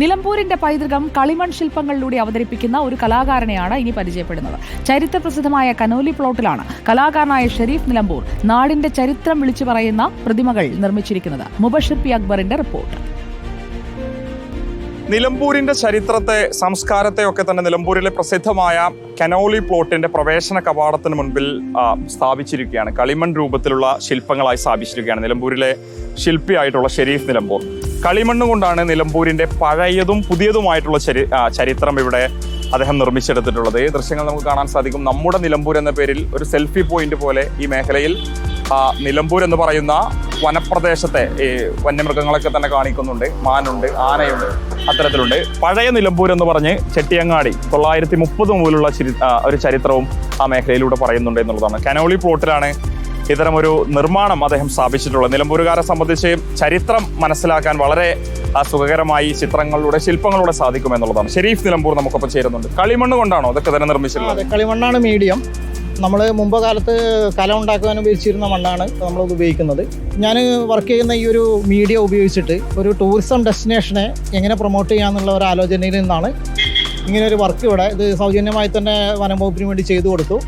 നിലമ്പൂരിന്റെ പൈതൃകം കളിമൺ ശില്പങ്ങളിലൂടെ അവതരിപ്പിക്കുന്ന ഒരു കലാകാരനെയാണ് ഇനി പരിചയപ്പെടുന്നത്. ചരിത്രപ്രസിദ്ധമായ കനോലി പ്ലോട്ടിലാണ് കലാകാരനായ ഷെരീഫ് നിലമ്പൂർ നാടിന്റെ ചരിത്രം വിളിച്ചു പറയുന്ന പ്രതിമകൾ നിർമ്മിച്ചിരിക്കുന്നത്. മുബഷിർ പി അക്ബറിന്റെ റിപ്പോർട്ട്. നിലമ്പൂരിന്റെ ചരിത്രത്തെ, സംസ്കാരത്തെ ഒക്കെ തന്നെ നിലമ്പൂരിലെ പ്രസിദ്ധമായ കനോലി പ്ലോട്ടിന്റെ പ്രവേശന കവാടത്തിന് മുൻപിൽ സ്ഥാപിച്ചിരിക്കുകയാണ്. കളിമൺ രൂപത്തിലുള്ള ശില്പങ്ങളായി സ്ഥാപിച്ചിരിക്കുകയാണ് നിലമ്പൂരിലെ ശില്പിയായിട്ടുള്ള ഷെരീഫ് നിലമ്പൂർ. കളിമണ്ണ് കൊണ്ടാണ് നിലമ്പൂരിന്റെ പഴയതും പുതിയതുമായിട്ടുള്ള ചരിത്രം ഇവിടെ അദ്ദേഹം നിർമ്മിച്ചെടുത്തിട്ടുള്ളത്. ഈ ദൃശ്യങ്ങൾ നമുക്ക് കാണാൻ സാധിക്കും. നമ്മുടെ നിലമ്പൂർ എന്ന പേരിൽ ഒരു സെൽഫി പോയിന്റ് പോലെ ഈ മേഖലയിൽ നിലമ്പൂർ എന്ന് പറയുന്ന വനപ്രദേശത്തെ ഈ വന്യമൃഗങ്ങളൊക്കെ തന്നെ കാണിക്കുന്നുണ്ട്. മാനുണ്ട്, ആനയുണ്ട്, അത്തരത്തിലുണ്ട്. പഴയ നിലമ്പൂർ എന്ന് പറഞ്ഞ് ചെട്ടിയങ്ങാടി 930 മുതലുള്ള ഒരു ചരിത്രവും ആ മേഖലയിലൂടെ പറയുന്നുണ്ട് എന്നുള്ളതാണ്. കനോലി പ്ലോട്ടിലാണ് ഇത്തരമൊരു നിർമ്മാണം അദ്ദേഹം സ്ഥാപിച്ചിട്ടുള്ളത്. നിലമ്പൂരുകാരെ സംബന്ധിച്ച് ചരിത്രം മനസ്സിലാക്കാൻ വളരെ സുഖകരമായി ചിത്രങ്ങളിലൂടെ, ശില്പങ്ങളിലൂടെ സാധിക്കും എന്നുള്ളതാണ്. ഷെരീഫ് നിലമ്പൂർ നമുക്കൊപ്പം ചേരുന്നുണ്ട്. കളിമണ്ണ് കൊണ്ടാണോ അതൊക്കെ തന്നെ നിർമ്മിച്ചിട്ടുള്ളത്? കളിമണ്ണാണ് മീഡിയം. നമ്മൾ മുമ്പ് കാലത്ത് കല ഉണ്ടാക്കാൻ ഉപയോഗിച്ചിരുന്ന മണ്ണാണ് നമ്മൾ ഉപയോഗിക്കുന്നത്. ഞാൻ വർക്ക് ചെയ്യുന്ന ഈ ഒരു മീഡിയ ഉപയോഗിച്ചിട്ട് ഒരു ടൂറിസം ഡെസ്റ്റിനേഷനെ എങ്ങനെ പ്രൊമോട്ട് ചെയ്യാമെന്നുള്ള ഒരു ആലോചനയിൽ നിന്നാണ് ഇങ്ങനെ ഒരു വർക്ക് ഇവിടെ ഇത് സൗജന്യമായി തന്നെ വനം വകുപ്പിന് വേണ്ടി ചെയ്തു കൊടുത്തു.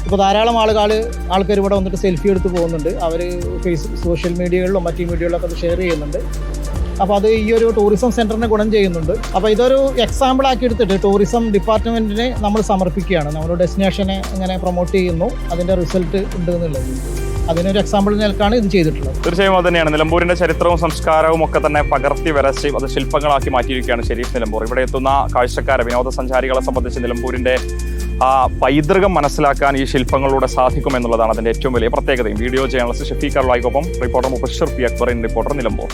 ഇപ്പോൾ ധാരാളം ആൾക്കാർ ഇവിടെ വന്നിട്ട് സെൽഫി എടുത്ത് പോകുന്നുണ്ട്. അവർ സോഷ്യൽ മീഡിയകളിലും മറ്റു മീഡിയകളിലൊക്കെ അത് ഷെയർ ചെയ്യുന്നുണ്ട്. അപ്പോൾ അത് ഈ ഒരു ടൂറിസം സെൻറ്ററിന് ഗുണം ചെയ്യുന്നുണ്ട്. അപ്പോൾ ഇതൊരു എക്സാമ്പിൾ ആക്കി എടുത്തിട്ട് ടൂറിസം ഡിപ്പാർട്ട്മെൻറ്റിന് നമ്മൾ സമർപ്പിക്കുകയാണ്. നമ്മൾ ഡെസ്റ്റിനേഷനെ എങ്ങനെ പ്രൊമോട്ട് ചെയ്യുന്നു, അതിൻ്റെ റിസൾട്ട് ഉണ്ട് എന്നുള്ളത് അതിനൊരു എക്സാമ്പിൾ നിൽക്കാണ് ഇത് ചെയ്തിട്ടുള്ളത്. തീർച്ചയായും അത് തന്നെയാണ്. നിലമ്പൂരിന്റെ ചരിത്രവും സംസ്കാരവും ഒക്കെ തന്നെ പകർത്തി വരച്ച് അത് ശില്പങ്ങളാക്കി മാറ്റിയിരിക്കുകയാണ് ഷെരീഫ് നിലമ്പൂർ. ഇവിടെ എത്തുന്ന കാഴ്ചക്കാരെ, വിനോദസഞ്ചാരികളെ സംബന്ധിച്ച് നിലമ്പൂരിന്റെ പൈതൃകം മനസ്സിലാക്കാൻ ഈ ശില്പങ്ങളിലൂടെ സാധിക്കുമെന്നുള്ളതാണ് അതിന്റെ ഏറ്റവും വലിയ പ്രത്യേകതയും. വീഡിയോ ജേർണലിസ്റ്റ് ഷഫീഖ് അർവായിക്കൊപ്പം reporter Mubashir P Akbar, reporter Nilambur.